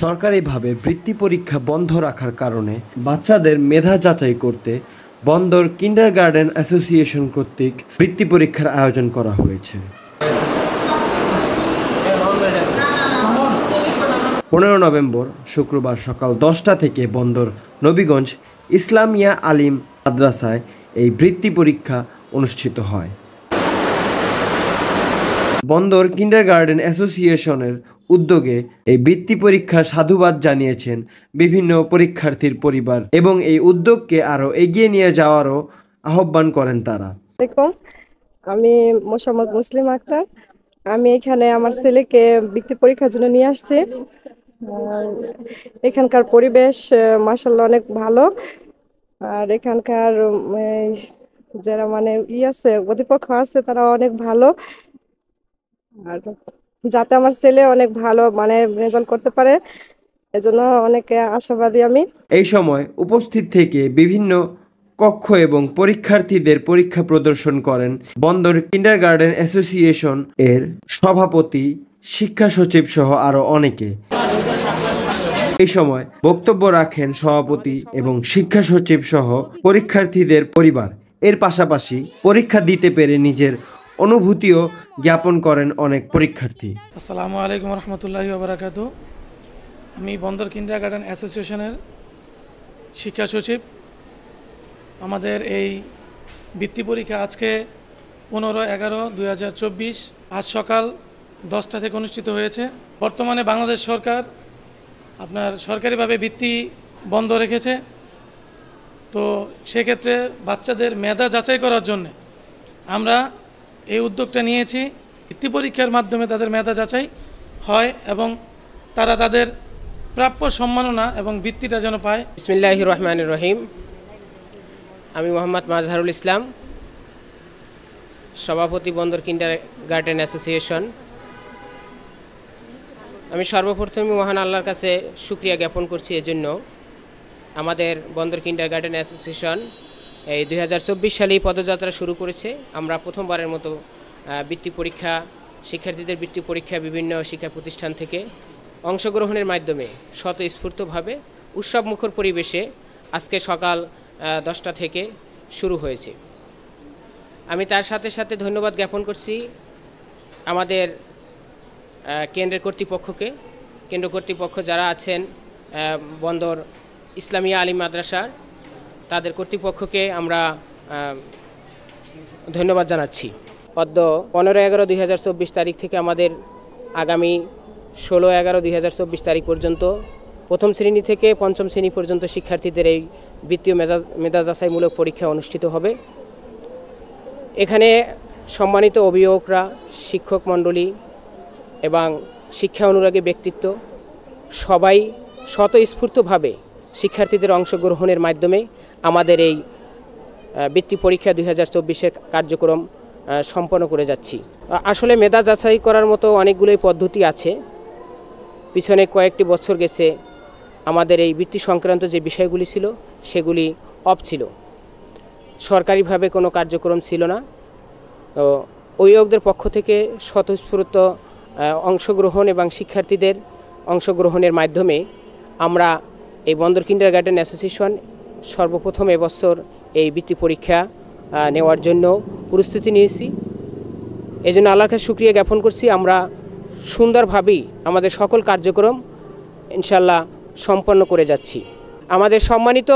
সরকারিভাবে বৃত্তি পরীক্ষা বন্ধ রাখার কারণে বাচ্চাদের মেধা যাচাই করতে বন্দর কিন্ডারগার্টেন অ্যাসোসিয়েশন কর্তৃক বৃত্তি পরীক্ষার আয়োজন করা হয়েছে। 15 নভেম্বর শুক্রবার সকাল 10টা থেকে বন্দর নবীগঞ্জ ইসলামিয়া আলিম মাদ্রাসায় এই বৃত্তি পরীক্ষা অনুষ্ঠিত হয়। বন্দর কিন্ডারগার্টেন অ্যাসোসিয়েশনের উদ্যোগে এই বৃত্তি পরীক্ষার সাধুবাদ জানিয়েছেন বিভিন্ন পরীক্ষার্থীর পরিবার এবং এই উদ্যোগকে আরও এগিয়ে নিয়ে যাওয়ারও আহ্বান করেন তারা। আমি মোসাম্মদ মুসলিম আক্তার। আমি এখানে আমার ছেলেকে বৃত্তি পরীক্ষার জন্য নিয়ে আসছি। এখানকার পরিবেশ মাশাআল্লাহ অনেক ভালো। আর এখানকার যারা আছে কর্তৃপক্ষ আছে তারা অনেক ভালো। আর যাতে আমার ছেলে অনেক ভালো রেজাল্ট করতে পারে এজন্য অনেক আশাবাদী আমি। এই সময় উপস্থিত থেকে বিভিন্ন কক্ষ এবং পরীক্ষার্থীদের পরীক্ষা প্রদর্শন করেন বন্দর কিন্ডারগার্টেন অ্যাসোসিয়েশন এর সভাপতি, শিক্ষা সচিব সহ আরও অনেকে। এই সময় বক্তব্য রাখেন সভাপতি এবং শিক্ষা সচিব সহ পরীক্ষার্থীদের পরিবার। এর পাশাপাশি পরীক্ষা দিতে পেরে নিজের অনুভূতিও জ্ঞাপন করেন অনেক পরীক্ষার্থী। আসসালামু আলাইকুম রহমতুল্লাহি ওয়া বারাকাতুহু। আমি বন্দর কিন্ডারগার্টেন অ্যাসোসিয়েশনের শিক্ষা সচিব। আমাদের এই বৃত্তি পরীক্ষা আজকে 15/11/2024 আজ সকাল 10টা থেকে অনুষ্ঠিত হয়েছে। বর্তমানে বাংলাদেশ সরকার সরকারিভাবে বৃত্তি বন্ধ রেখেছে, তো সেক্ষেত্রে বাচ্চাদের মেধা যাচাই করার জন্য আমরা এই উদ্যোগটা নিয়েছি। বৃত্তি পরীক্ষার মাধ্যমে তাদের মেধা যাচাই হয় এবং তারা তাদের প্রাপ্য সম্মাননা এবং বৃত্তিটা যেন পায়। বিসমিল্লাহির রহমানির রহিম। আমি মোহাম্মদ মাজহারুল ইসলাম, সভাপতি বন্দর কিন্ডারগার্টেন অ্যাসোসিয়েশন। আমি সর্বপ্রথমে মহান আল্লাহর কাছে শুকরিয়া জ্ঞাপন করছি এজন্য আমাদের বন্দর কিন্ডারগার্টেন অ্যাসোসিয়েশন এই 2024 সালেই পদযাত্রা শুরু করেছে। আমরা প্রথমবারের মতো বৃত্তি পরীক্ষা, শিক্ষার্থীদের বৃত্তি পরীক্ষা বিভিন্ন শিক্ষা প্রতিষ্ঠান থেকে অংশগ্রহণের মাধ্যমে স্বতঃস্ফূর্তভাবে উৎসবমুখর পরিবেশে আজকে সকাল 10টা থেকে শুরু হয়েছে। আমি তার সাথে সাথে ধন্যবাদ জ্ঞাপন করছি আমাদের কেন্দ্রের কর্তৃপক্ষকে, কেন্দ্র কর্তৃপক্ষ যারা আছেন বন্দর ইসলামিয়া আলিম মাদ্রাসার, তাদের কর্তৃপক্ষকে আমরা ধন্যবাদ জানাচ্ছি। অদ্য 15/11/2024 তারিখ থেকে আমাদের আগামী 16/11/2024 তারিখ পর্যন্ত প্রথম শ্রেণী থেকে পঞ্চম শ্রেণী পর্যন্ত শিক্ষার্থীদের এই বৃত্তীয় মেধা যাচাইমূলক পরীক্ষা অনুষ্ঠিত হবে। এখানে সম্মানিত অভিভাবকরা, শিক্ষক মণ্ডলী এবং শিক্ষা অনুরাগী ব্যক্তিত্ব সবাই স্বতঃস্ফূর্তভাবে শিক্ষার্থীদের অংশগ্রহণের মাধ্যমে আমাদের এই বৃত্তি পরীক্ষা 2024-এর কার্যক্রম সম্পন্ন করে যাচ্ছি। আসলে মেধা যাচাই করার মতো অনেকগুলোই পদ্ধতি আছে। পিছনে কয়েকটি বছর গেছে আমাদের এই বৃত্তি সংক্রান্ত যে বিষয়গুলি ছিল সেগুলি অফ ছিল, সরকারিভাবে কোনো কার্যক্রম ছিল না। তো অভিভাবকদের পক্ষ থেকে স্বতঃস্ফূর্ত অংশগ্রহণ এবং শিক্ষার্থীদের অংশগ্রহণের মাধ্যমে আমরা এই বন্দর কিন্ডারগার্টেন অ্যাসোসিয়েশন সর্বপ্রথম এবছর এই বৃত্তি পরীক্ষা নেওয়ার জন্য প্রস্তুতি নিয়েছি। এই জন্য আল্লাহর কাছে শুকরিয়া জ্ঞাপন করছি। আমরা সুন্দরভাবেই আমাদের সকল কার্যক্রম ইনশাল্লাহ সম্পন্ন করে যাচ্ছি। আমাদের সম্মানিত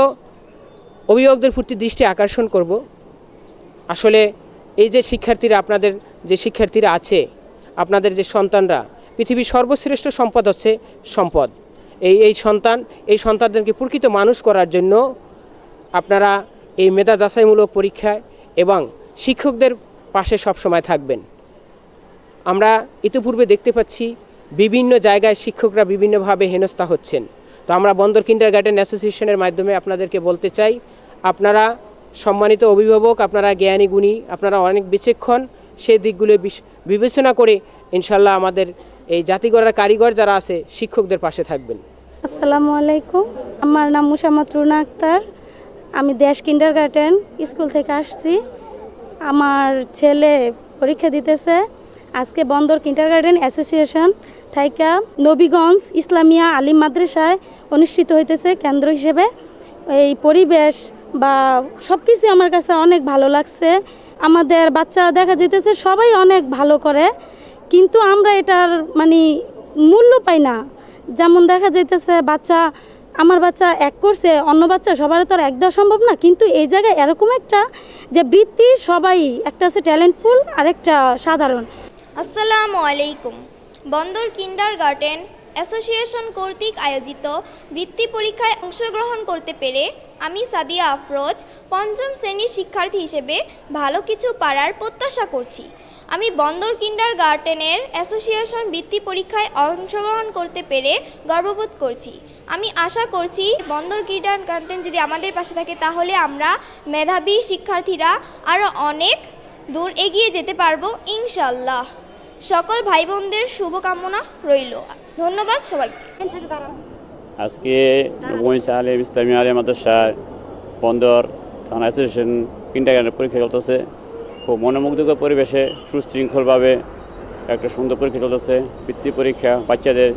অভিভাবকদের প্রতি দৃষ্টি আকর্ষণ করব, আসলে এই যে শিক্ষার্থীরা, আপনাদের যে শিক্ষার্থীরা আছে, আপনাদের যে সন্তানরা, পৃথিবীর সর্বশ্রেষ্ঠ সম্পদ হচ্ছে সম্পদ। এই সন্তানদেরকে প্রকৃত মানুষ করার জন্য আপনারা এই মেধা যাচাইমূলক পরীক্ষায় এবং শিক্ষকদের পাশে সবসময় থাকবেন। আমরা ইতিপূর্বে দেখতে পাচ্ছি বিভিন্ন জায়গায় শিক্ষকরা বিভিন্নভাবে হেনস্থা হচ্ছেন। তো আমরা বন্দর কিন্ডারগার্টেন অ্যাসোসিয়েশনের মাধ্যমে আপনাদেরকে বলতে চাই, আপনারা সম্মানিত অভিভাবক, আপনারা জ্ঞানী গুণী, আপনারা অনেক বিচক্ষণ, সেই দিকগুলো বিবেচনা করে ইনশাল্লাহ আমাদের এই জাতি গড়ার কারিগর যারা আছে শিক্ষকদের পাশে থাকবেন। আসসালামু আলাইকুম, আমার নাম মুসাম্মদ রুনা আক্তার। আমি দেশ কিন্ডারগার্টেন স্কুল থেকে আসছি। আমার ছেলে পরীক্ষা দিতেছে। আজকে বন্দর কিন্ডারগার্টেন অ্যাসোসিয়েশন থেকে নবীগঞ্জ ইসলামিয়া আলিম মাদ্রাসায় অনুষ্ঠিত হইতেছে কেন্দ্র হিসেবে। এই পরিবেশ বা সব কিছু আমার কাছে অনেক ভালো লাগছে। আমাদের বাচ্চা দেখা যেতেছে সবাই অনেক ভালো করে, কিন্তু আমরা এটার মানে মূল্য পাই না। যেমন দেখা যাইতেছে আমার বাচ্চা এক করছে, অন্য বাচ্চা সবার তো আর এক দেওয়া সম্ভব না, কিন্তু এই জায়গায় এরকম একটা যে বৃত্তি সবাই একটা আছে ট্যালেন্টফুল আর একটা সাধারণ। আসসালামু আলাইকুম। বন্দর কিন্ডারগার্টেন অ্যাসোসিয়েশন কর্তৃক আয়োজিত বৃত্তি পরীক্ষায় অংশগ্রহণ করতে পেরে আমি সাদিয়া আফরোজ পঞ্চম শ্রেণীর শিক্ষার্থী হিসেবে ভালো কিছু পারার প্রত্যাশা করছি। আমি বন্দর কিন্ডারগার্টেনের অ্যাসোসিয়েশন বৃত্তি পরীক্ষায় অংশগ্রহণ করতে পেরে গর্ববোধ করছি। আমি আশা করছি বন্দর কিন্ডারগার্টেন যদি আমাদের পাশে থাকে তাহলে আমরা মেধাবী শিক্ষার্থীরা আরও অনেক দূর এগিয়ে যেতে পারবো ইনশাল্লাহ। সকল ভাই বোনদের শুভকামনা রইল। ধন্যবাদ সবাইকে। আজকে নবগঞ্জ আলিম ইসলামিয়া আলিম মাদ্রাসার বন্দর থানা অ্যাসোসিয়েশন কিন্ডারগার্টেন পরীক্ষা চলতেছে। খুব মনোমুগ্ধকর পরিবেশে সুশৃঙ্খলভাবে একটা সুন্দর পরীক্ষা চলতেছে। বৃত্তি পরীক্ষা, বাচ্চাদের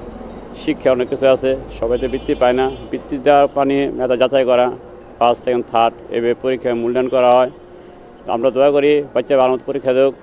শিক্ষা অনেক কিছু আছে, সবাই তো বৃত্তি পায় না। বৃত্তি দেওয়ার পানি মেধা যাচাই করা, ফার্স্ট সেকেন্ড থার্ড এভাবে পরীক্ষায় মূল্যায়ন করা হয়। আমরা দোয়া করি বাচ্চা ভালো মতো পরীক্ষা দেওক।